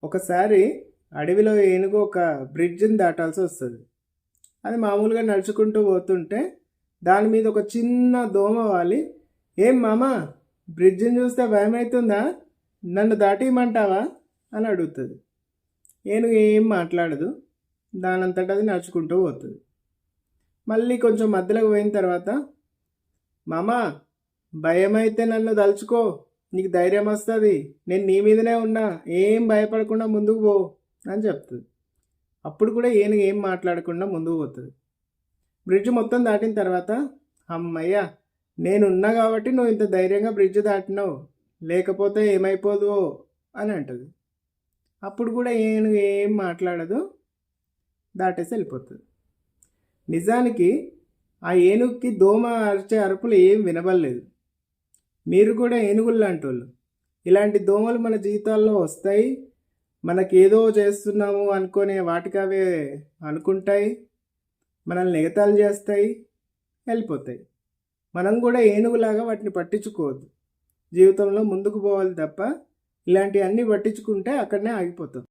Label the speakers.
Speaker 1: ఒకసారి అడవిలో ఏనుగు ఒక బ్రిడ్జిని దాటాల్సి వస్తుంది. అది మామూలుగా నడుచుకుంటూ పోతుంటే దాని మీద ఒక చిన్న దోమ వాలి, ఏం మామా, బ్రిడ్జిని చూస్తే భయమవుతుందా, నన్ను దాటియమంటావా అని అడుగుతుంది. ఏనుగు ఏం మాట్లాడదు, దానంతట అది నడుచుకుంటూ పోతుంది. మళ్ళీ కొంచెం మధ్యలోకి పోయిన తర్వాత, మామా, భయమైతే నన్ను తలుచుకో, నీకు ధైర్యం వస్తుంది, నేను నీ మీదనే ఉన్నా, ఏం భయపడకుండా ముందుకు పో అని చెప్తుంది. అప్పుడు కూడా ఏనుగు ఏం మాట్లాడకుండా ముందుకు పోతుంది. బ్రిడ్జ్ మొత్తం దాటిన తర్వాత, అమ్మయ్యా, నేనున్నా కాబట్టి నువ్వు ఇంత ధైర్యంగా బ్రిడ్జ్ దాటినావు, లేకపోతే ఏమైపోదు అని అంటుంది. అప్పుడు కూడా ఏనుగు ఏం మాట్లాడదు, దాటేసి వెళ్ళిపోతుంది. నిజానికి ఆ ఏనుగుకి దోమ అరిచే అరుపులు ఏం వినబడలేదు. మీరు కూడా ఏనుగులు లాంటి వాళ్ళు. ఇలాంటి దోమలు మన జీవితాల్లో వస్తాయి, మనకేదో చేస్తున్నాము అనుకునే వాటికి అవే అనుకుంటాయి, మనల్ని ఎగతాళి చేస్తాయి, వెళ్ళిపోతాయి. మనం కూడా ఏనుగులాగా వాటిని పట్టించుకోవద్దు. జీవితంలో ముందుకు పోవాలి తప్ప ఇలాంటివన్నీ పట్టించుకుంటే అక్కడనే ఆగిపోతాం.